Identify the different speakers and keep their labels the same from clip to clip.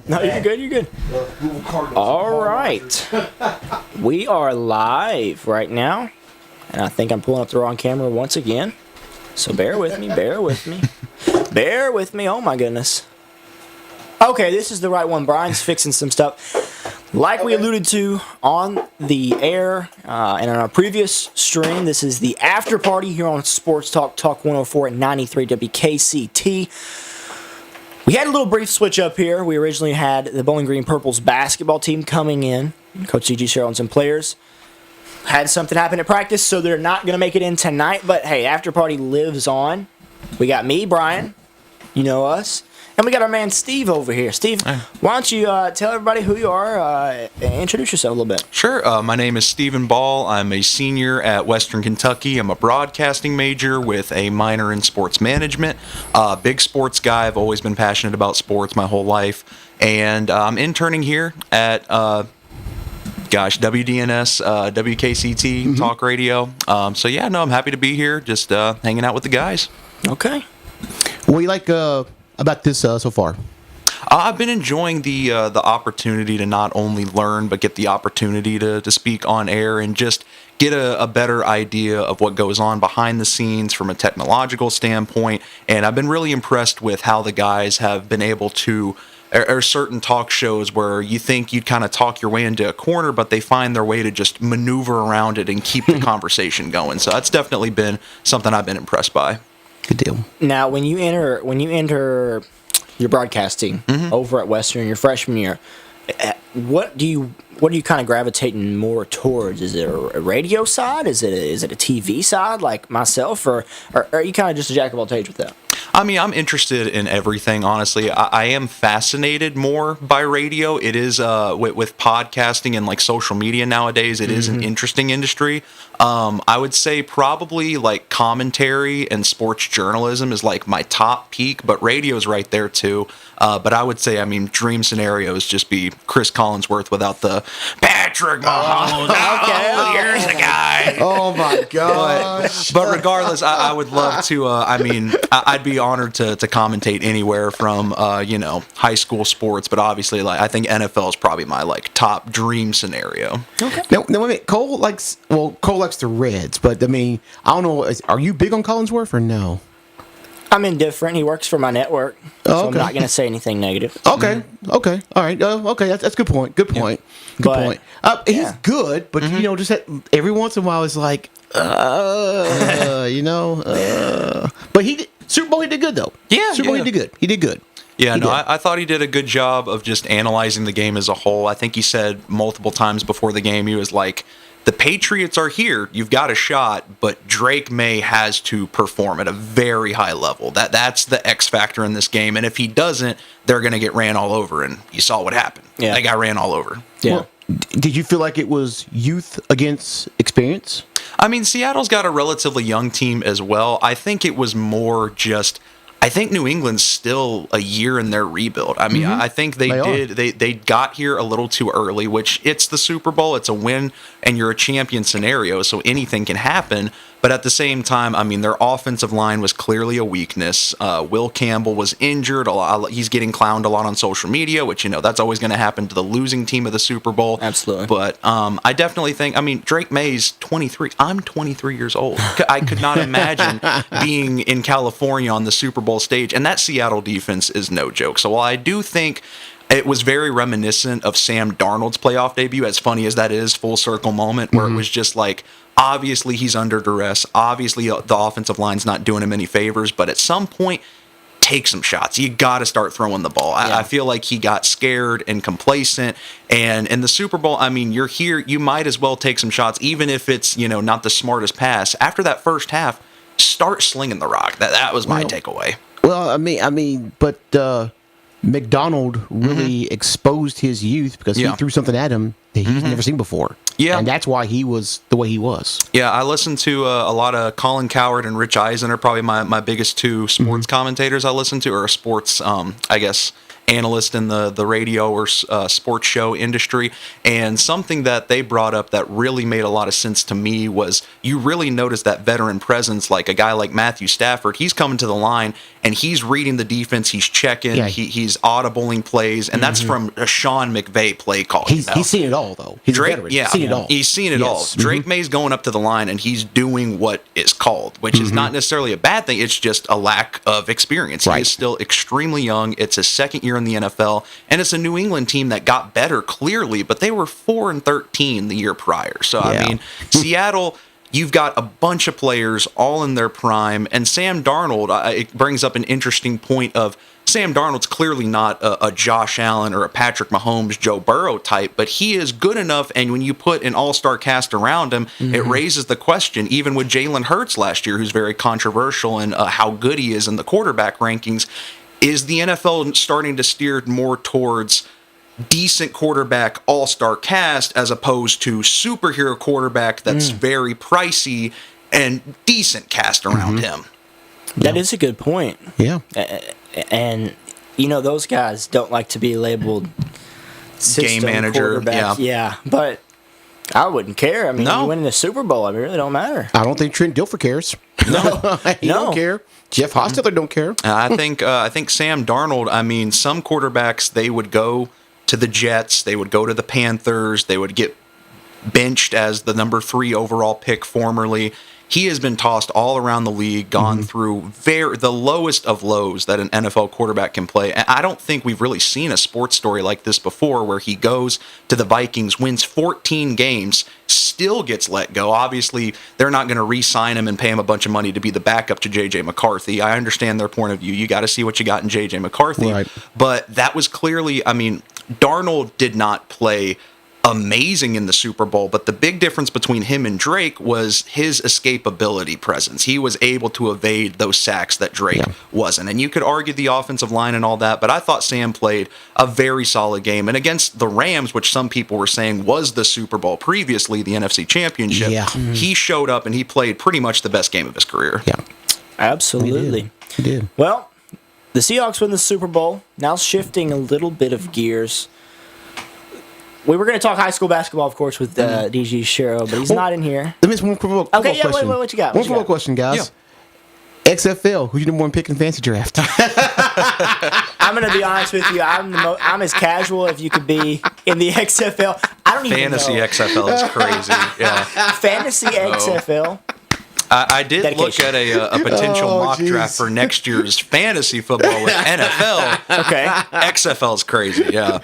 Speaker 1: No, you're good. You're good. All right. We are live right now, and I think I'm pulling up the wrong camera once again. So bear with me. Bear with me. Bear with me. Oh my goodness. Okay, this is the right one. Brian's fixing some stuff. Like we alluded to on the air and on our previous stream, this is the after party here on Sports Talk, Talk 104 and 93 WKCT. We had a little brief switch up here. We originally had the Bowling Green Purples basketball team coming in. Coach C.G. Sherrill and some players had something happen at practice, so they're not going to make it in tonight. But hey, after party lives on. We got me, Brian. You know us. And we got our man Steve over here. Steve, why don't you tell everybody who you are and introduce yourself a little bit.
Speaker 2: Sure. My name is Stephen Ball. I'm a senior at Western Kentucky. I'm a broadcasting major with a minor in sports management. Big sports guy. I've always been passionate about sports my whole life. And I'm interning here at, WDNS, WKCT, Talk Radio. So, yeah, no, I'm happy to be here, just hanging out with the guys.
Speaker 1: Okay.
Speaker 3: What do you like about this so far?
Speaker 2: I've been enjoying the opportunity to not only learn, but get the opportunity to speak on air and just get a better idea of what goes on behind the scenes from a technological standpoint. And I've been really impressed with how the guys have been able to, or certain talk shows where you think you'd kind of talk your way into a corner, but they find their way to just maneuver around it and keep the conversation going. So that's definitely been something I've been impressed by.
Speaker 3: Good deal.
Speaker 1: Now, when you enter your broadcasting over at Western your freshman year, what do you kind of gravitating more towards? Is it a radio side? Is it a TV side like myself, or are you kind of just a jack of all trades with that?
Speaker 2: I mean, I'm interested in everything, honestly. I am fascinated more by radio. It is, with podcasting and like social media nowadays, it is an interesting industry. I would say probably like commentary and sports journalism is like my top peak, but radio's right there too. But I would say, I mean, dream scenarios just be Chris Collinsworth without the Patrick Mahomes. Here's the guy.
Speaker 3: Oh my gosh.
Speaker 2: But regardless, I would love to. I'd be honored to commentate anywhere from high school sports, but obviously, like I think NFL is probably my like top dream scenario.
Speaker 3: Okay. Now wait a minute. Cole likes the Reds, but I mean, I don't know. Are you big on Collinsworth or no?
Speaker 1: I'm indifferent. He works for my network, so I'm not going to say anything negative.
Speaker 3: Okay. Okay. All right. Okay. That's a good point. Good point.
Speaker 1: Yeah.
Speaker 3: Good point. He's good, but just every once in a while, it's like, But Super Bowl, he did good though.
Speaker 2: Yeah.
Speaker 3: Super Bowl, he did good. He did good.
Speaker 2: Yeah, I thought he did a good job of just analyzing the game as a whole. I think he said multiple times before the game, he was like, the Patriots are here. You've got a shot, but Drake May has to perform at a very high level. That's the X factor in this game. And if he doesn't, they're going to get ran all over. And you saw what happened.
Speaker 1: Yeah.
Speaker 2: They got ran all over.
Speaker 1: Yeah.
Speaker 3: Well, did you feel like it was youth against experience?
Speaker 2: I mean, Seattle's got a relatively young team as well. I think it was more just... I think New England's still a year in their rebuild. I mean, I think they got here a little too early, which it's the Super Bowl. It's a win and you're a champion scenario, so anything can happen. But at the same time, I mean, their offensive line was clearly a weakness. Will Campbell was injured. He's getting clowned a lot on social media, which, that's always going to happen to the losing team of the Super Bowl.
Speaker 1: Absolutely.
Speaker 2: But I definitely think, Drake May's 23. I'm 23 years old. I could not imagine being in California on the Super Bowl stage. And that Seattle defense is no joke. So while I do think it was very reminiscent of Sam Darnold's playoff debut, as funny as that is, full circle moment, where it was just like, obviously he's under duress. Obviously the offensive line's not doing him any favors, but at some point, take some shots. You got to start throwing the ball. I feel like he got scared and complacent. And in the Super Bowl, you're here. You might as well take some shots, even if it's, not the smartest pass. After that first half, start slinging the rock. That was my takeaway.
Speaker 3: Well, but McDonald really exposed his youth because he threw something at him that he's never seen before. Yeah. And that's why he was the way he was.
Speaker 2: Yeah, I listened to a lot of Colin Cowherd and Rich Eisen are probably my biggest two sports commentators I listen to, or sports, analyst in the radio or sports show industry, and something that they brought up that really made a lot of sense to me was you really notice that veteran presence, like a guy like Matthew Stafford. He's coming to the line and he's reading the defense, he's checking, he's audibling plays, and that's from a Sean McVay play call.
Speaker 3: He's seen it all, though. He's
Speaker 2: Drake,
Speaker 3: a veteran. He's seen it all.
Speaker 2: He's seen it all. Drake May's going up to the line and he's doing what is called, which is not necessarily a bad thing. It's just a lack of experience. He is still extremely young. It's his second year in the NFL, and it's a New England team that got better clearly, but they were 4-13 the year prior. So I mean, Seattle, you've got a bunch of players all in their prime, and Sam Darnold, it brings up an interesting point of Sam Darnold's clearly not a Josh Allen or a Patrick Mahomes, Joe Burrow type, but he is good enough, and when you put an all-star cast around him, it raises the question, even with Jalen Hurts last year, who's very controversial in how good he is in the quarterback rankings. Is the NFL starting to steer more towards decent quarterback all-star cast as opposed to superhero quarterback that's very pricey and decent cast around him?
Speaker 1: That is a good point.
Speaker 3: Yeah.
Speaker 1: And, those guys don't like to be labeled
Speaker 2: game manager.
Speaker 1: Yeah, but I wouldn't care. I mean, you win the Super Bowl, it really don't matter.
Speaker 3: I don't think Trent Dilfer cares. No. He don't care. Jeff Hostetler don't care.
Speaker 2: I think Sam Darnold, I mean, some quarterbacks, they would go to the Jets, they would go to the Panthers, they would get benched as the number 3 overall pick formerly. He has been tossed all around the league, gone through the lowest of lows that an NFL quarterback can play. And I don't think we've really seen a sports story like this before, where he goes to the Vikings, wins 14 games, still gets let go. Obviously, they're not going to re-sign him and pay him a bunch of money to be the backup to J.J. McCarthy. I understand their point of view. You got to see what you got in J.J. McCarthy.
Speaker 3: Right.
Speaker 2: But that was clearly, I mean, Darnold did not play amazing in the Super Bowl, but the big difference between him and Drake was his escapability presence. He was able to evade those sacks that Drake wasn't. And you could argue the offensive line and all that, but I thought Sam played a very solid game. And against the Rams, which some people were saying was the Super Bowl previously, the NFC Championship, he showed up and he played pretty much the best game of his career.
Speaker 3: Yeah.
Speaker 1: Absolutely.
Speaker 3: He did.
Speaker 1: Well, the Seahawks win the Super Bowl. Now shifting a little bit of gears. We were going to talk high school basketball, of course, with DG Shero, but he's not in here.
Speaker 3: Let me ask one football
Speaker 1: wait, what you got?
Speaker 3: One football question, guys. Yeah. XFL, who's your number 1 pick in fantasy draft?
Speaker 1: I'm going to be honest with you. I'm as casual if you could be in the XFL. I don't even know.
Speaker 2: Fantasy XFL is crazy. Yeah.
Speaker 1: Fantasy XFL.
Speaker 2: I did look at a potential mock draft for next year's fantasy football with NFL.
Speaker 1: Okay.
Speaker 2: XFL is crazy, yeah.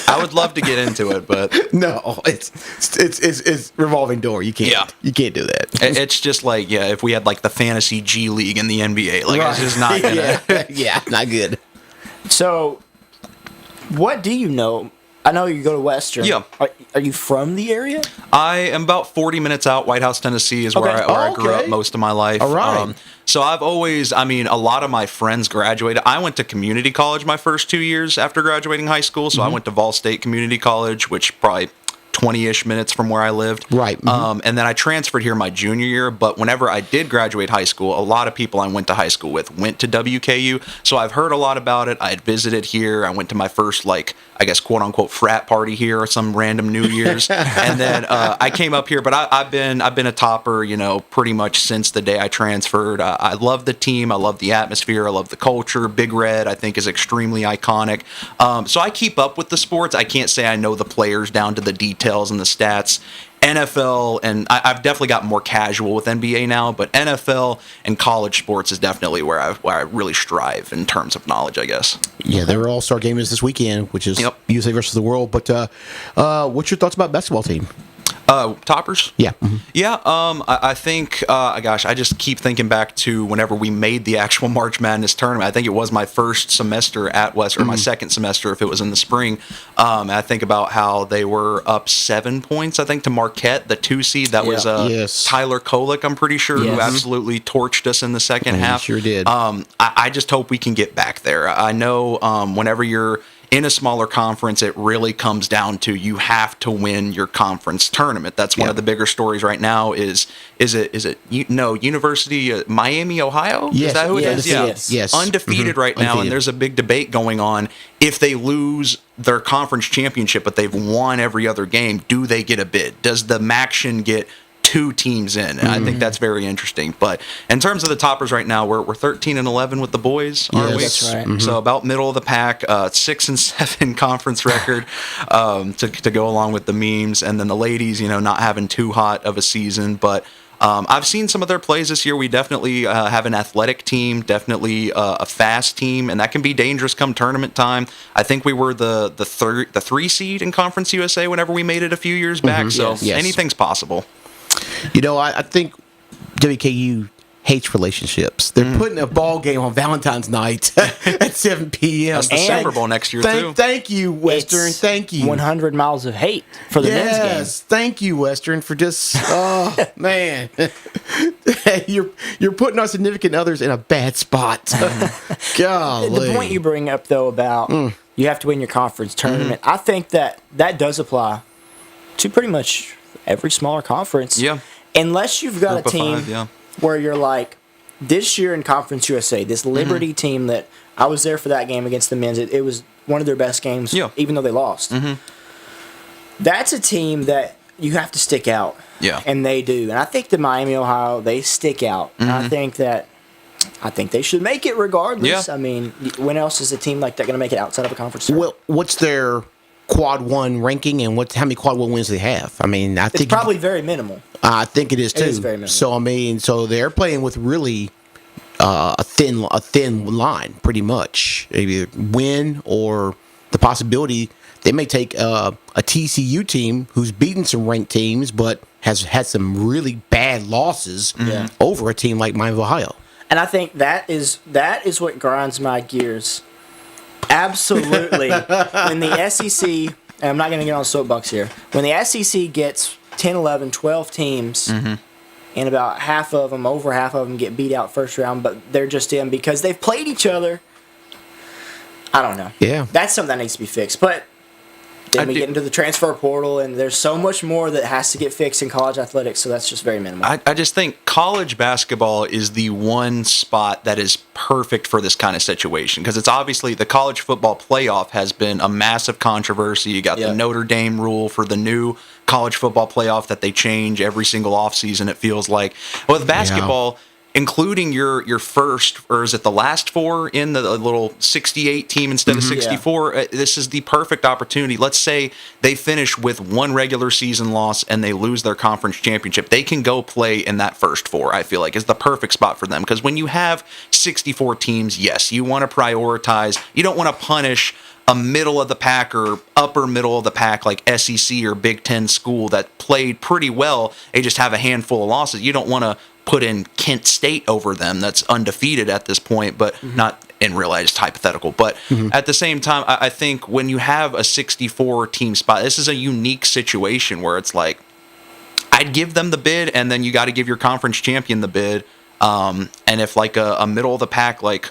Speaker 2: I would love to get into it, but
Speaker 3: no, it's revolving door. You can't. You can't do that.
Speaker 2: It's just like if we had like the fantasy G League in the NBA, like it's just not gonna.
Speaker 3: Not good.
Speaker 1: So, what do you know? I know you go to Western.
Speaker 2: Yeah.
Speaker 1: Are you from the area?
Speaker 2: I am about 40 minutes out. White House, Tennessee is where I grew up most of my life.
Speaker 3: All right.
Speaker 2: So I've always, a lot of my friends graduated. I went to community college my first 2 years after graduating high school. So I went to Vol State Community College, which probably 20-ish minutes from where I lived.
Speaker 3: Right.
Speaker 2: And then I transferred here my junior year. But whenever I did graduate high school, a lot of people I went to high school with went to WKU. So I've heard a lot about it. I had visited here. I went to my first, quote unquote, frat party here or some random New Year's. And then I came up here. But I've been a topper, pretty much since the day I transferred. I love the team. I love the atmosphere. I love the culture. Big Red, I think, is extremely iconic. So I keep up with the sports. I can't say I know the players down to the details and the stats. NFL, and I've definitely gotten more casual with NBA now, but NFL and college sports is definitely where I really strive in terms of knowledge, I guess.
Speaker 3: Yeah, their All-Star game is this weekend, which is USA versus the world. But what's your thoughts about basketball team?
Speaker 2: Toppers?
Speaker 3: Yeah.
Speaker 2: Yeah, I think, I just keep thinking back to whenever we made the actual March Madness tournament. I think it was my first semester at West, or my second semester if it was in the spring. I think about how they were up 7 points, I think, to Marquette, the 2 seed. That was Tyler Kolek, I'm pretty sure, who absolutely torched us in the second half.
Speaker 3: Sure did.
Speaker 2: I just hope we can get back there. I know whenever you're in a smaller conference, it really comes down to you have to win your conference tournament. That's one of the bigger stories right now. Is it University Miami, Ohio?
Speaker 3: Yes,
Speaker 2: is that who it is?
Speaker 3: Yes.
Speaker 2: Undefeated right now,
Speaker 3: Undefeated.
Speaker 2: and there's a big debate going on. If they lose their conference championship, but they've won every other game, do they get a bid? Does the Maction get 2 teams in? And I think that's very interesting. But in terms of the toppers right now, we're 13-11 with the boys, aren't we?
Speaker 1: That's right.
Speaker 2: So about middle of the pack, 6-7 conference record to go along with the memes, and then the ladies, not having too hot of a season, but. I've seen some of their plays this year. We definitely have an athletic team, definitely a fast team, and that can be dangerous come tournament time. I think we were the 3 seed in Conference USA whenever we made it a few years back, so anything's possible.
Speaker 3: I think WKU hates relationships. They're putting a ball game on Valentine's night at 7 p.m.
Speaker 2: That's the Super Bowl next year, too.
Speaker 3: Thank you, Western.
Speaker 1: It's
Speaker 3: thank you.
Speaker 1: 100 miles of hate for the men's game.
Speaker 3: Yes, thank you, Western, for just, man. You're putting our significant others in a bad spot. Golly.
Speaker 1: The point you bring up, though, about you have to win your conference tournament, I think that does apply to pretty much every smaller conference.
Speaker 2: Yeah.
Speaker 1: Unless you've got
Speaker 2: Group
Speaker 1: a team
Speaker 2: of 5,
Speaker 1: where you're like, this year in Conference USA, this Liberty team that I was there for that game against the men's, it was one of their best games, even though they lost. That's a team that you have to stick out.
Speaker 2: Yeah.
Speaker 1: And they do. And I think the Miami, Ohio, they stick out. And I think they should make it regardless.
Speaker 2: Yeah.
Speaker 1: I mean, when else is a team like that going to make it outside of a conference tournament?
Speaker 3: Well, what's their quad 1 ranking, and how many quad 1 wins they have? I mean, I think
Speaker 1: it's probably very minimal.
Speaker 3: I think it is too.
Speaker 1: It is very minimal.
Speaker 3: So they're playing with really a thin line, pretty much. Either win or the possibility they may take a TCU team who's beaten some ranked teams, but has had some really bad losses over a team like Miami of Ohio.
Speaker 1: And I think that is what grinds my gears. Absolutely. When the SEC, and I'm not going to get on soapbox here, when the SEC gets 10, 11, 12 teams, and about over half of them get beat out first round, but they're just in because they've played each other, I don't know.
Speaker 3: Yeah.
Speaker 1: That's something that needs to be fixed. But then we get into the transfer portal, and there's so much more that has to get fixed in college athletics, so that's just very minimal.
Speaker 2: I just think college basketball is the one spot that is perfect for this kind of situation, because it's obviously the college football playoff has been a massive controversy. You got the Notre Dame rule for the new college football playoff that they change every single offseason, it feels like. With basketball, including your first, or is it the last 4 in the little 68 team instead of 64, this is the perfect opportunity. Let's say they finish with 1 regular season loss and they lose their conference championship. They can go play in that first 4, I feel like, is the perfect spot for them. Because when you have 64 teams, yes, you want to prioritize. You don't want to punish a middle of the pack or upper middle of the pack like SEC or Big Ten school that played pretty well. They just have a handful of losses. You don't want to put in Kent State over them that's undefeated at this point, but not in real life, it's hypothetical. But at the same time, I think when you have a 64 team spot, this is a unique situation where it's like, I'd give them the bid, and then you got to give your conference champion the bid. And if like a middle of the pack like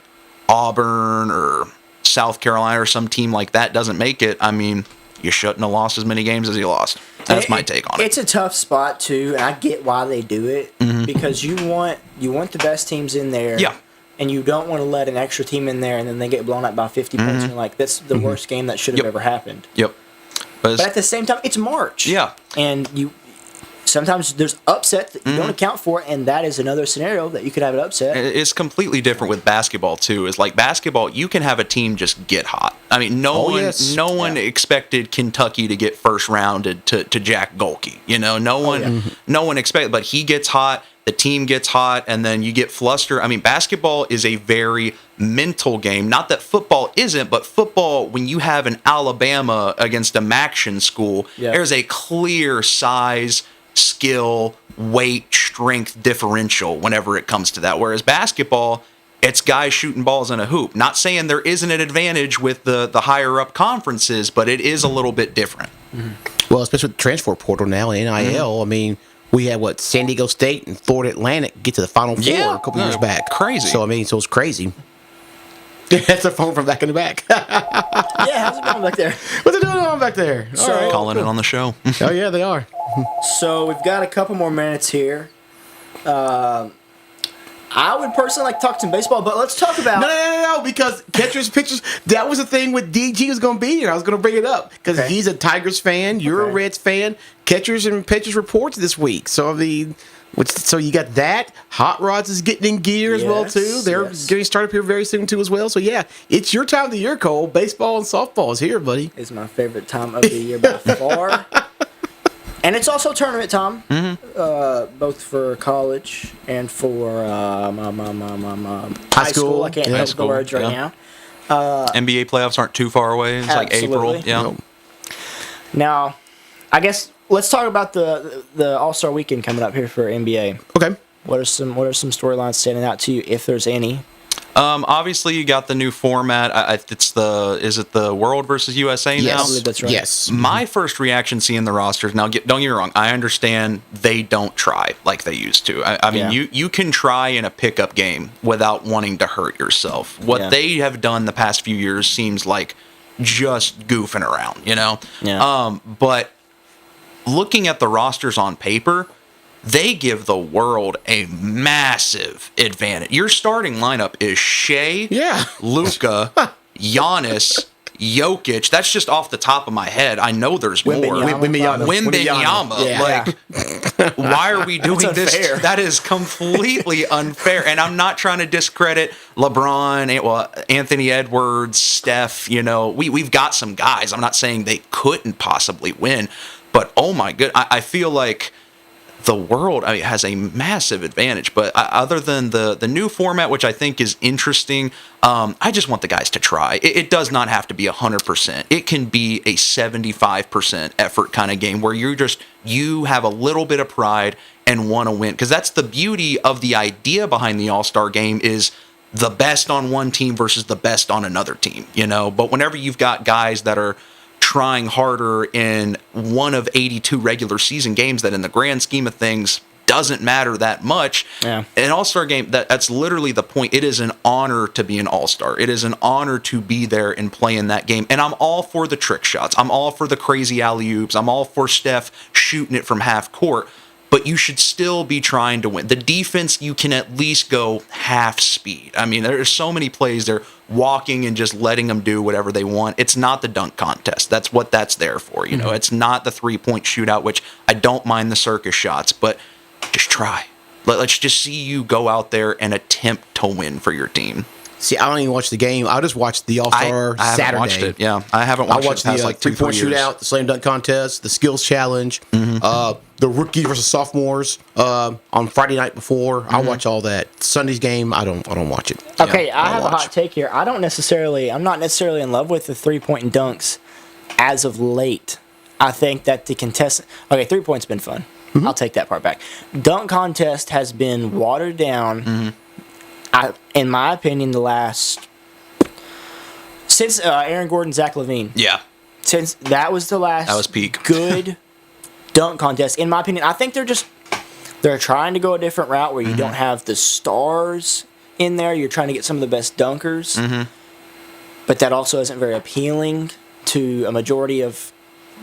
Speaker 2: Auburn or South Carolina or some team like that doesn't make it, I mean, you shouldn't have lost as many games as you lost. That's my take on it.
Speaker 1: It's a tough spot too, and I get why they do it because you want the best teams in there.
Speaker 2: Yeah.
Speaker 1: And you don't want to let an extra team in there and then they get blown out by 50 points and you're like, that's the worst game that should have ever happened.
Speaker 2: Yep.
Speaker 1: But at the same time, it's March.
Speaker 2: Yeah.
Speaker 1: And sometimes there's upset that you don't account for, and that is another scenario that you could have an upset.
Speaker 2: It's completely different with basketball too. Is like basketball, you can have a team just get hot. I mean, no one expected Kentucky to get first rounded to Jack Golke. No one expected, but he gets hot. The team gets hot, and then you get flustered. I mean, basketball is a very mental game. Not that football isn't, but football, when you have an Alabama against a Maction school, there's a clear size, skill, weight, strength differential whenever it comes to that. Whereas basketball, it's guys shooting balls in a hoop. Not saying there isn't an advantage with the higher up conferences, but it is a little bit different.
Speaker 3: Well, especially with the transfer portal now and NIL, I mean, we had San Diego State and Florida Atlantic get to the Final Four a couple years back.
Speaker 2: Crazy.
Speaker 3: So, I mean, it's crazy. That's a phone from back in the back.
Speaker 1: Yeah, how's it going back there?
Speaker 3: What's it doing on back there? All
Speaker 1: So-
Speaker 3: right.
Speaker 2: Calling it on the show.
Speaker 3: Oh, yeah, they are.
Speaker 1: So we've got a couple more minutes here. I would personally like to talk some baseball, but let's talk about...
Speaker 3: No, because catchers, pitchers, that was the thing with DG was going to be here. I was going to bring it up because
Speaker 1: Okay.
Speaker 3: he's a Tigers fan. You're
Speaker 1: Okay.
Speaker 3: a Reds fan. Catchers and pitchers reports this week. So, so you got that. Hot Rods is getting in gear as well,
Speaker 1: Yes,
Speaker 3: too. They're
Speaker 1: yes.
Speaker 3: getting started up here very soon, too, as well. So, yeah, it's your time of the year, Cole. Baseball and softball is here, buddy.
Speaker 1: Is my favorite time of the year by far. And it's also tournament time, both for college and for high school. I can't
Speaker 3: Yeah.
Speaker 1: think
Speaker 2: High
Speaker 1: of the words
Speaker 2: school,
Speaker 1: right
Speaker 2: yeah.
Speaker 1: now.
Speaker 2: NBA playoffs aren't too far away. It's like April.
Speaker 1: Absolutely.
Speaker 2: Yeah.
Speaker 3: No.
Speaker 1: Now, I guess let's talk about the All-Star Weekend coming up here for NBA.
Speaker 3: Okay.
Speaker 1: What are some storylines standing out to you, if there's any?
Speaker 2: Obviously, you got the new format. Is it the World versus USA now?
Speaker 3: Yes.
Speaker 1: That's right.
Speaker 3: Yes.
Speaker 2: My first reaction seeing the rosters, now don't get me wrong, I understand they don't try like they used to. I mean,
Speaker 1: Yeah.
Speaker 2: you can try in a pickup game without wanting to hurt yourself. What
Speaker 1: Yeah.
Speaker 2: they have done the past few years seems like just goofing around, you know?
Speaker 1: Yeah.
Speaker 2: But looking at the rosters on paper, they give the world a massive advantage. Your starting lineup is Shea,
Speaker 3: Yeah.
Speaker 2: Luka, Giannis, Jokic. That's just off the top of my head. I know there's more.
Speaker 1: Wembanyama.
Speaker 2: Wembanyama.
Speaker 3: Yeah.
Speaker 2: Like, why are we doing this?
Speaker 1: unfair.
Speaker 2: That is completely unfair. And I'm not trying to discredit LeBron, Anthony Edwards, Steph. You know, we've got some guys. I'm not saying they couldn't possibly win, but oh my good, I feel like the world has a massive advantage. But other than the new format, which I think is interesting, I just want the guys to try. It does not have to be 100%. It can be a 75% effort kind of game where you have a little bit of pride and want to win. Because that's the beauty of the idea behind the All-Star game, is the best on one team versus the best on another team, you know? But whenever you've got guys that are trying harder in one of 82 regular season games that in the grand scheme of things doesn't matter that much.
Speaker 1: Yeah.
Speaker 2: An all-star game, that's literally the point. It is an honor to be an all-star. It is an honor to be there and play in that game. And I'm all for the trick shots. I'm all for the crazy alley-oops. I'm all for Steph shooting it from half court. But you should still be trying to win. The defense, you can at least go half speed. I mean, there's so many plays they're walking and just letting them do whatever they want. It's not the dunk contest. That's what that's there for. You know, it's not the three-point shootout, which I don't mind the circus shots, but just try. Let's just see you go out there and attempt to win for your team.
Speaker 3: See, I don't even watch the game. I just watch the All-Star
Speaker 2: I haven't
Speaker 3: Saturday.
Speaker 2: watched it. Yeah, I haven't
Speaker 3: I
Speaker 2: watched
Speaker 3: watched
Speaker 2: it past
Speaker 3: the
Speaker 2: like 2-3
Speaker 3: three-point
Speaker 2: years.
Speaker 3: shootout, the slam dunk contest, the skills challenge, the rookies versus sophomores on Friday night before. I watch all that. Sunday's game, I don't watch it.
Speaker 1: Okay,
Speaker 2: Yeah,
Speaker 1: I
Speaker 2: I'll
Speaker 1: have a
Speaker 2: watch.
Speaker 1: hot take here. I'm not necessarily in love with the 3-point and dunks as of late. I think that the contestant. Okay, 3-point's been fun. I'll take that part back. Dunk contest has been watered down. In my opinion, since Aaron Gordon, Zach LaVine.
Speaker 2: Yeah.
Speaker 1: Since that was the last.
Speaker 2: That was peak.
Speaker 1: Good dunk contest. In my opinion, I think they're trying to go a different route where you don't have the stars in there. You're trying to get some of the best dunkers. But that also isn't very appealing to a majority of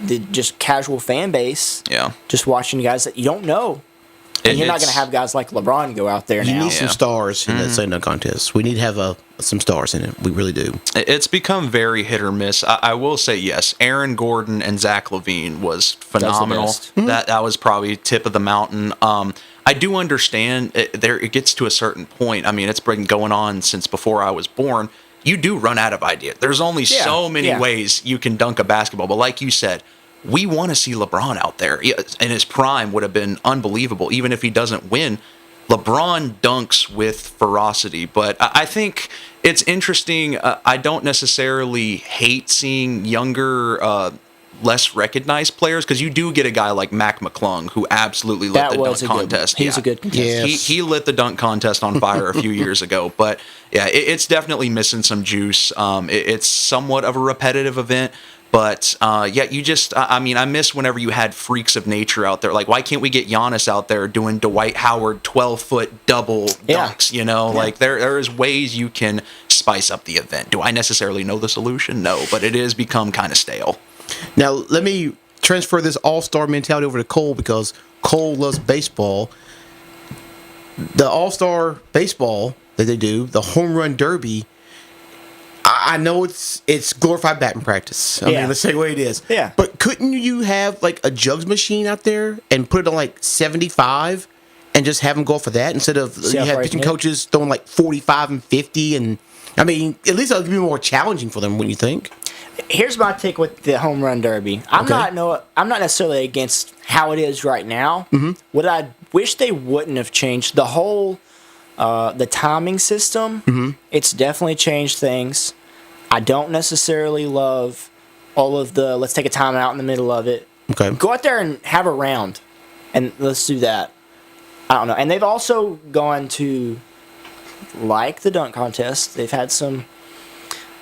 Speaker 1: the just casual fan base.
Speaker 2: Yeah.
Speaker 1: Just watching guys that you don't know. And you're not going to have guys like LeBron go out there
Speaker 3: You
Speaker 1: now.
Speaker 3: need some stars in that slam dunk contest. We need to have some stars in it. We really do.
Speaker 2: It's become very hit or miss. I will say yes. Aaron Gordon and Zach LaVine was phenomenal.
Speaker 1: best.
Speaker 2: That was probably tip of the mountain. I do understand it gets to a certain point. I mean, it's been going on since before I was born. You do run out of ideas. There's only so many ways you can dunk a basketball. But like you said, we want to see LeBron out there. In his prime would have been unbelievable, even if he doesn't win. LeBron dunks with ferocity, but I think it's interesting. I don't necessarily hate seeing younger, less recognized players, because you do get a guy like Mac McClung who absolutely lit the dunk contest.
Speaker 1: He's a good contestant.
Speaker 3: Yes.
Speaker 2: He lit the dunk contest on fire a few years ago, but yeah, it's definitely missing some juice. It's somewhat of a repetitive event. But, I miss whenever you had freaks of nature out there. Like, why can't we get Giannis out there doing Dwight Howard 12-foot double dunks, you know? Like, there is ways you can spice up the event. Do I necessarily know the solution? No, but it has become kind of stale.
Speaker 3: Now, let me transfer this all-star mentality over to Cole because Cole loves baseball. The all-star baseball that they do, the home run derby, I know it's glorified batting practice. I mean, let's say the way it is.
Speaker 1: Yeah.
Speaker 3: But couldn't you have like a jugs machine out there and put it on like 75 and just have them go for that instead of you have pitching coaches throwing like 45 and 50? And I mean, at least that would be more challenging for them, wouldn't you think?
Speaker 1: Here's my take with the home run derby. I'm not necessarily against how it is right now. Mm-hmm. What I wish they wouldn't have changed the whole the timing system. Mm-hmm. It's definitely changed things. I don't necessarily love all of the let's take a timeout in the middle of it.
Speaker 3: Okay.
Speaker 1: Go out there and have a round, and let's do that. I don't know. And they've also gone to, like the dunk contest, they've had some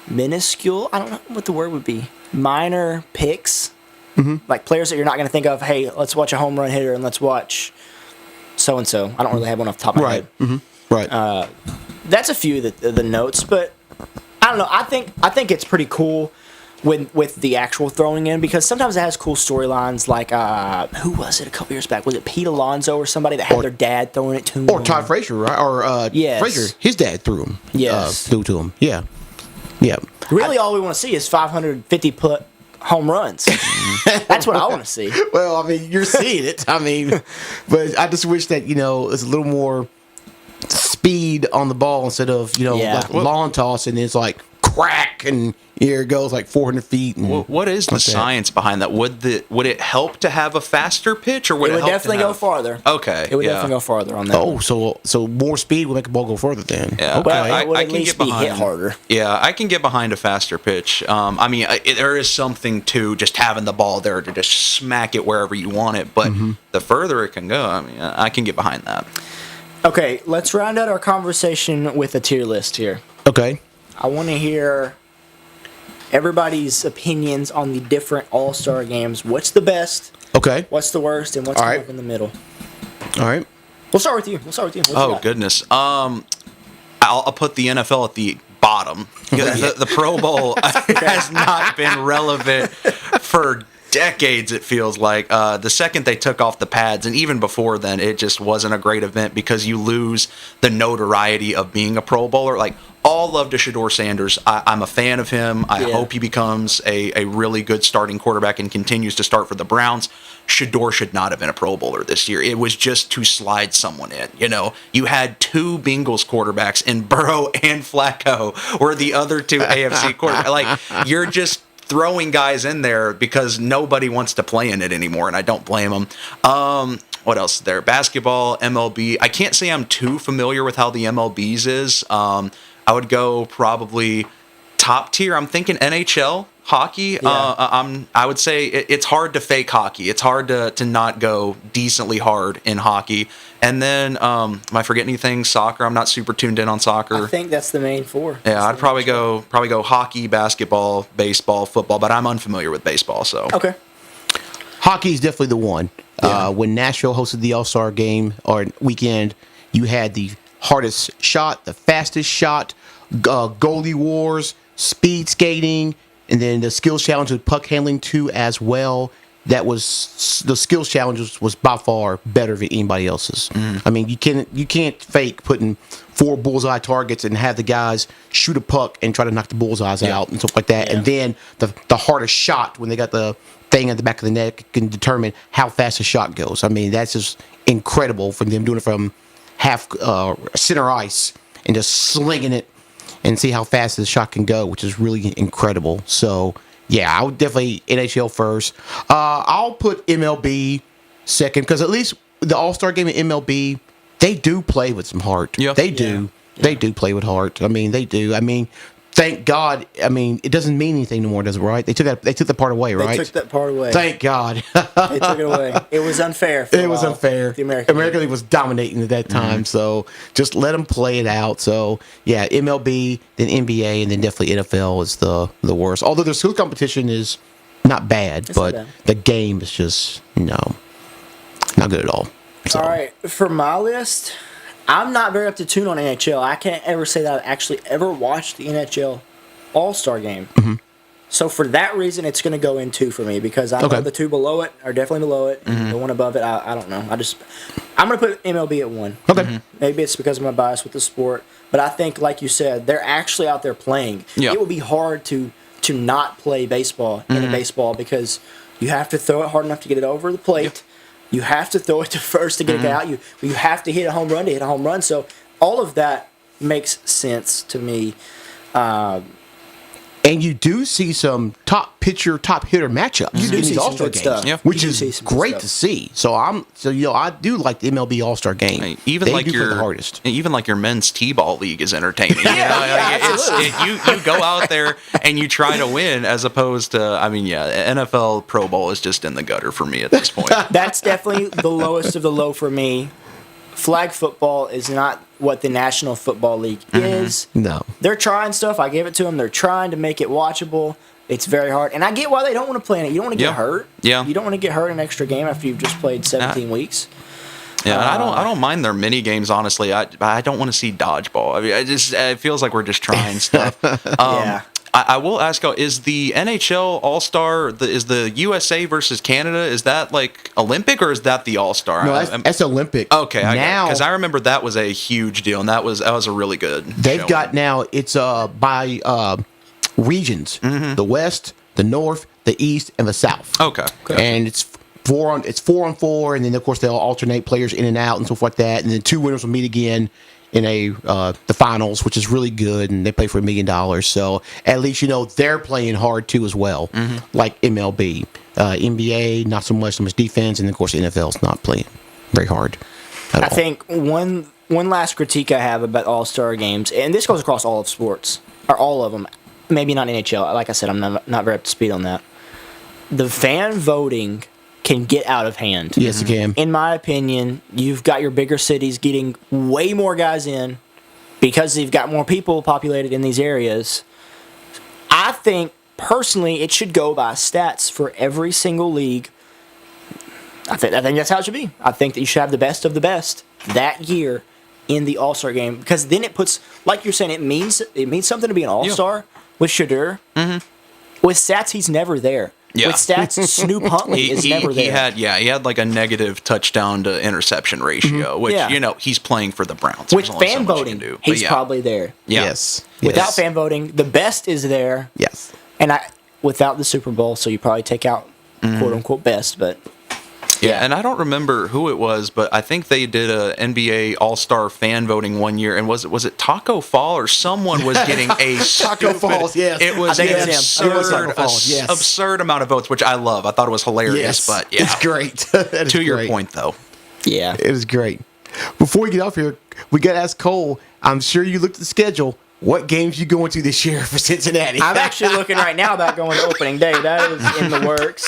Speaker 1: minuscule, I don't know what the word would be, minor picks. Mm-hmm. Like players that you're not going to think of, hey, let's watch a home run hitter and let's watch so-and-so. I don't really have one off the top of my head.
Speaker 3: Mm-hmm. Right.
Speaker 1: That's a few of the notes, but I don't know. I think it's pretty cool with the actual throwing in because sometimes it has cool storylines like who was it a couple years back? Was it Pete Alonso or somebody that had their dad throwing it to him?
Speaker 3: Or Todd Frazier, right? Or
Speaker 1: yes.
Speaker 3: Frazier, his dad threw him.
Speaker 1: Yes.
Speaker 3: Threw to him. Yeah. Yeah.
Speaker 1: Really, all we want to see is 550 put home runs. That's what I want to see.
Speaker 3: Well, I mean, you're seeing it. I mean, but I just wish that, it's a little more speed on the ball instead of, like lawn toss and it's like crack and here it goes like 400 feet. And
Speaker 2: what is the science behind that? Would it help to have a faster pitch or would it help
Speaker 1: definitely go farther?
Speaker 2: Okay.
Speaker 1: It would definitely go farther on that.
Speaker 3: Oh, so more speed will make the ball go further then.
Speaker 2: Yeah.
Speaker 3: Okay.
Speaker 1: Well, it would
Speaker 2: I
Speaker 1: at
Speaker 2: can
Speaker 1: least
Speaker 2: get
Speaker 1: be
Speaker 2: behind,
Speaker 1: hit harder.
Speaker 2: Yeah, I can get behind a faster pitch. I mean, there is something to just having the ball there to just smack it wherever you want it, but the further it can go, I mean, I can get behind that.
Speaker 1: Okay, let's round out our conversation with a tier list here.
Speaker 3: Okay.
Speaker 1: I want to hear everybody's opinions on the different All-Star games. What's the best?
Speaker 3: Okay.
Speaker 1: What's the worst? And what's
Speaker 3: All right.
Speaker 1: up in the middle?
Speaker 3: All right.
Speaker 1: We'll start with you. What you got?
Speaker 2: Goodness. I'll put the NFL at the bottom. The Pro Bowl has not been relevant for decades, it feels like. The second they took off the pads, and even before then, it just wasn't a great event because you lose the notoriety of being a Pro Bowler. Like, all love to Shedeur Sanders. I'm a fan of him. I hope he becomes a really good starting quarterback and continues to start for the Browns. Shedeur should not have been a Pro Bowler this year. It was just to slide someone in. You had two Bengals quarterbacks in Burrow and Flacco, or the other two AFC quarterbacks. Like, you're just throwing guys in there because nobody wants to play in it anymore, and I don't blame them. What else is there? Basketball, MLB. I can't say I'm too familiar with how the MLB's is. I would go probably top tier. I'm thinking NHL, hockey.
Speaker 1: Yeah.
Speaker 2: I would say it's hard to fake hockey. It's hard to not go decently hard in hockey. And then, am I forgetting anything? Soccer. I'm not super tuned in on soccer.
Speaker 1: I think that's the main four.
Speaker 2: Yeah, I'd probably go hockey, basketball, baseball, football, but I'm unfamiliar with baseball, so.
Speaker 1: Okay.
Speaker 3: Hockey is definitely the one.
Speaker 2: Yeah.
Speaker 3: When Nashville hosted the All-Star game or weekend, you had the hardest shot, the fastest shot, goalie wars, speed skating, and then the skills challenge with puck handling too as well. That was the skills challenge was by far better than anybody else's. I mean, you can't fake putting 4 bullseye targets and have the guys shoot a puck and try to knock the bullseyes out and stuff like that.
Speaker 1: Yeah.
Speaker 3: And then the hardest shot when they got the thing at the back of the net can determine how fast the shot goes. I mean, that's just incredible from them doing it from half center ice and just slinging it and see how fast the shot can go, which is really incredible. So, yeah, I would definitely NHL first. I'll put MLB second because at least the All-Star game at MLB, they do play with some heart.
Speaker 2: Yeah.
Speaker 3: They do. Yeah. They do play with heart. I mean, they do. I mean, thank God. I mean, it doesn't mean anything anymore, does it? Right? They took that part away, right?
Speaker 1: They took that part away.
Speaker 3: Thank God.
Speaker 1: They took it away. It was unfair.
Speaker 3: It was unfair.
Speaker 1: The American
Speaker 3: League was dominating at that time, so just let them play it out. So yeah, MLB, then NBA, and then definitely NFL is the worst. Although their skill competition is not bad, but
Speaker 1: not bad.
Speaker 3: the game is just not good at all. So.
Speaker 1: All right, for my list, I'm not very up to tune on NHL. I can't ever say that I've actually ever watched the NHL All-Star game.
Speaker 3: Mm-hmm.
Speaker 1: So for that reason, it's going to go in 2 for me because I know the 2 below it are definitely below it. And the one above it, I don't know. I'm going to put MLB at 1.
Speaker 3: Okay.
Speaker 1: Maybe it's because of my bias with the sport, but I think, like you said, they're actually out there playing.
Speaker 2: Yeah.
Speaker 1: It would be hard to not play baseball in a baseball because you have to throw it hard enough to get it over the plate.
Speaker 2: Yep.
Speaker 1: You have to throw it to first to get it out. You have to hit a home run to hit a home run. So all of that makes sense to me.
Speaker 3: And you do see some top pitcher, top hitter matchups
Speaker 1: You do
Speaker 3: in
Speaker 1: see
Speaker 3: these
Speaker 1: some
Speaker 3: All-Star
Speaker 1: good
Speaker 3: games,
Speaker 1: stuff.
Speaker 2: Yeah.
Speaker 3: which
Speaker 1: You do see
Speaker 3: is
Speaker 1: some good
Speaker 3: great
Speaker 1: stuff.
Speaker 3: to see. So I do like the MLB All-Star game.
Speaker 2: Right. Even
Speaker 3: They
Speaker 2: like
Speaker 3: do play
Speaker 2: your
Speaker 3: the hardest.
Speaker 2: even like your men's t-ball league is entertaining.
Speaker 1: absolutely.
Speaker 2: You go out there and you try to win as opposed to NFL Pro Bowl is just in the gutter for me at this point.
Speaker 1: That's definitely the lowest of the low for me. Flag football is not what the National Football League is.
Speaker 3: No.
Speaker 1: They're trying stuff. I give it to them. They're trying to make it watchable. It's very hard. And I get why they don't want to play in it. You don't want to get hurt.
Speaker 2: Yeah.
Speaker 1: You don't want to get hurt in an extra game after you've just played 17 weeks.
Speaker 2: Yeah, and I don't mind their mini games. Honestly, I don't want to see dodgeball. I mean, it feels like we're just trying stuff.
Speaker 1: Yeah.
Speaker 2: I will ask, is the NHL All Star is the USA versus Canada? Is that like Olympic or is that the All Star?
Speaker 3: No, that's Olympic.
Speaker 2: Okay,
Speaker 3: now
Speaker 2: because I remember that was a huge deal, and that was a really good.
Speaker 3: they've
Speaker 2: showing.
Speaker 3: got now it's by regions: the West, the North, the East, and the South.
Speaker 2: Okay.
Speaker 3: And it's 4 on 4, and then of course they'll alternate players in and out and stuff like that, and then 2 winners will meet again in the finals, which is really good, and they play for $1 million. So at least they're playing hard too as well, like MLB, NBA not so much defense, and of course the NFL's not playing very hard.
Speaker 1: I think one last critique I have about All-Star games, and this goes across all of sports, or all of them, maybe not NHL. Like I said, I'm not very up to speed on that. The fan voting can get out of hand.
Speaker 3: Yes, it can.
Speaker 1: In my opinion, you've got your bigger cities getting way more guys in because they've got more people populated in these areas. I think, personally, it should go by stats for every single league. I think that's how it should be. I think that you should have the best of the best that year in the All-Star game because then it puts, like you're saying, it means something to be an All-Star with Shadur. With stats, he's never there.
Speaker 2: Yeah.
Speaker 1: With stats, Snoop Huntley is never there.
Speaker 2: He had like a negative touchdown to interception ratio, which he's playing for the Browns.
Speaker 1: With
Speaker 2: There's only so
Speaker 1: fan
Speaker 2: much you
Speaker 1: voting,
Speaker 2: can do. But
Speaker 1: he's
Speaker 2: yeah.
Speaker 1: probably there.
Speaker 2: Yeah.
Speaker 3: Yes.
Speaker 1: Without fan voting, the best is there.
Speaker 3: Yes.
Speaker 1: And without the Super Bowl, so you probably take out quote unquote best, but
Speaker 2: Yeah, and I don't remember who it was, but I think they did a NBA All-Star fan voting one year, and was it Taco Fall or someone was getting a
Speaker 3: Taco Falls, yes.
Speaker 2: It was
Speaker 1: I think
Speaker 2: an
Speaker 1: it's him.
Speaker 3: It was Taco Falls, yes.
Speaker 2: absurd amount of votes, which I love. I thought it was hilarious,
Speaker 3: Yes.
Speaker 2: but yeah,
Speaker 3: It's great. That is
Speaker 2: to your
Speaker 3: great.
Speaker 2: point though.
Speaker 1: yeah.
Speaker 3: It is great. Before we get off here, we got to ask Cole. I'm sure you looked at the schedule. What games you going to this year for Cincinnati?
Speaker 1: I'm actually looking right now about going to opening day. That is in the works.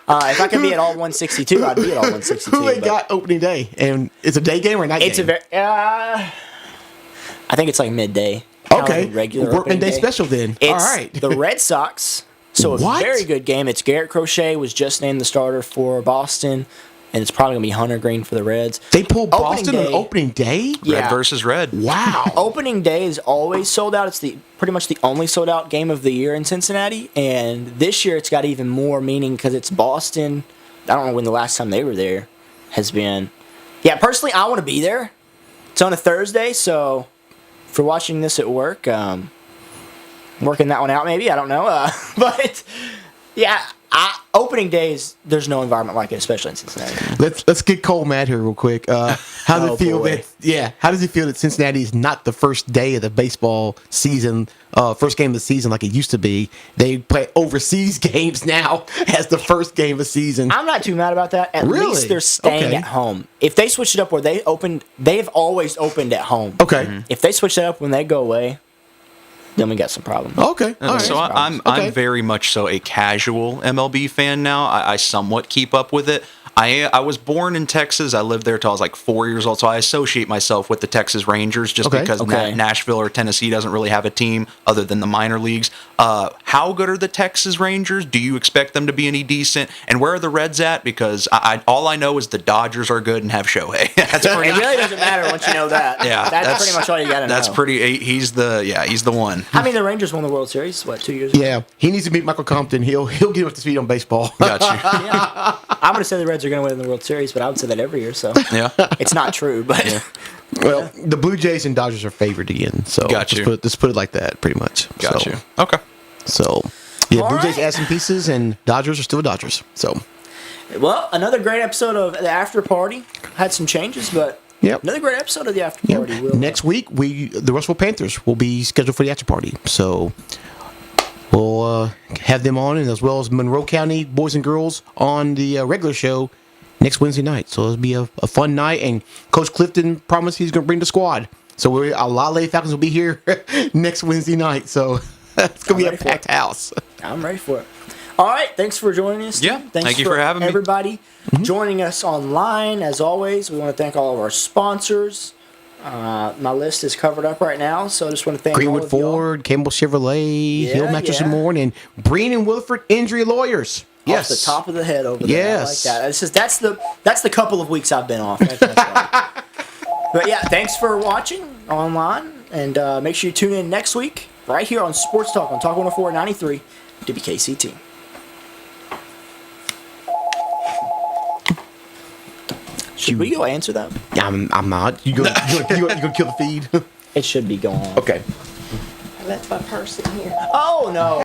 Speaker 1: If I could be at all 162, I'd be at all 162.
Speaker 3: Who they
Speaker 1: but
Speaker 3: got opening day? And it's a day game or a night
Speaker 1: It's a
Speaker 3: game?
Speaker 1: very. I think it's like midday.
Speaker 3: Okay.
Speaker 1: Kinda regular
Speaker 3: Workman
Speaker 1: opening
Speaker 3: day special then.
Speaker 1: It's
Speaker 3: All right.
Speaker 1: the Red Sox. So a
Speaker 3: What?
Speaker 1: very good game. It's Garrett Crochet was just named the starter for Boston, and it's probably gonna be Hunter Green for the Reds.
Speaker 3: They pulled
Speaker 1: Opening
Speaker 3: Boston on
Speaker 1: day.
Speaker 3: opening day?
Speaker 1: Yeah.
Speaker 2: Red versus red.
Speaker 3: Wow.
Speaker 1: Opening day is always sold out. It's pretty much the only sold out game of the year in Cincinnati, and this year it's got even more meaning because it's Boston. I don't know when the last time they were there has been. Yeah, personally, I want to be there. It's on a Thursday, so if you're watching this at work, working that one out maybe. I don't know, but yeah, opening days. There's no environment like it, especially in Cincinnati.
Speaker 3: Let's get Cole mad here real quick. How does it feel
Speaker 1: boy.
Speaker 3: how does it feel that Cincinnati is not the first day of the baseball season, first game of the season like it used to be? They play overseas games now as the first game of the season.
Speaker 1: I'm not too mad about that. At
Speaker 3: Really?
Speaker 1: least they're staying
Speaker 3: Okay.
Speaker 1: at home. If they switch it up where they've always opened at home.
Speaker 3: Okay.
Speaker 1: If they switch that up when they go away, then we got some problems.
Speaker 3: Okay. All right.
Speaker 2: So I'm
Speaker 3: Okay.
Speaker 2: very much so a casual MLB fan now. I somewhat keep up with it. I was born in Texas. I lived there till I was like 4 years old, so I associate myself with the Texas Rangers just
Speaker 3: Okay.
Speaker 2: because Nashville or Tennessee doesn't really have a team other than the minor leagues. How good are the Texas Rangers? Do you expect them to be any decent? And where are the Reds at? Because all I know is the Dodgers are good and have Shohei. That's
Speaker 1: It really doesn't matter once you know that.
Speaker 2: Yeah,
Speaker 1: that's pretty much all you got to know.
Speaker 2: That's pretty. He's the one.
Speaker 1: I mean, the Rangers won the World Series, 2 years ago?
Speaker 3: Yeah, he needs to meet Michael Compton. He'll get him up to speed on baseball.
Speaker 2: Got you.
Speaker 1: Yeah. I'm going to say the Reds are going to win the World Series, but I would say that every year, so
Speaker 2: Yeah.
Speaker 1: it's not true. But
Speaker 3: Well, the Blue Jays and Dodgers are favored again. So
Speaker 2: Got you.
Speaker 3: let's put it like that, pretty much.
Speaker 2: Got
Speaker 3: So-
Speaker 2: you. Okay.
Speaker 3: So, yeah,
Speaker 1: All
Speaker 3: Blue Jays
Speaker 1: right.
Speaker 3: add some pieces, and Dodgers are still Dodgers. So,
Speaker 1: well, another great episode of the After Party. Had some changes, but
Speaker 3: Yep.
Speaker 1: another great episode of the After
Speaker 3: yeah.
Speaker 1: Party.
Speaker 3: Next week, the Russell Panthers will be scheduled for the after party. So, we'll have them on, and as well as Monroe County boys and girls on the regular show next Wednesday night. So it'll be a fun night, and Coach Clifton promised he's going to bring the squad. So a lot of Lady Falcons will be here next Wednesday night. So it's going to be a
Speaker 1: ready for it.
Speaker 3: packed house.
Speaker 1: I'm ready for it. All right, thanks for joining us.
Speaker 2: Yeah,
Speaker 1: Thanks
Speaker 2: thank you for having me.
Speaker 1: everybody joining us online. As always, we want to thank all of our sponsors. My list is covered up right now, so I just want to thank all
Speaker 3: Greenwood
Speaker 1: of y'all.
Speaker 3: Ford, Campbell Chevrolet,
Speaker 1: Yeah,
Speaker 3: Hill Mattress and
Speaker 1: yeah.
Speaker 3: More, and Breen and Williford Injury Lawyers.
Speaker 1: Off the top of the head over there.
Speaker 3: Yes.
Speaker 1: I like that. It's just that's the couple of weeks I've been off. That's right. But yeah, thanks for watching online, and make sure you tune in next week right here on Sports Talk on Talk 104.93 WKCT. Should we go answer that?
Speaker 3: Yeah, I'm not. You gonna kill the feed?
Speaker 1: It should be going on.
Speaker 3: Okay.
Speaker 1: I left my purse in here. Oh no.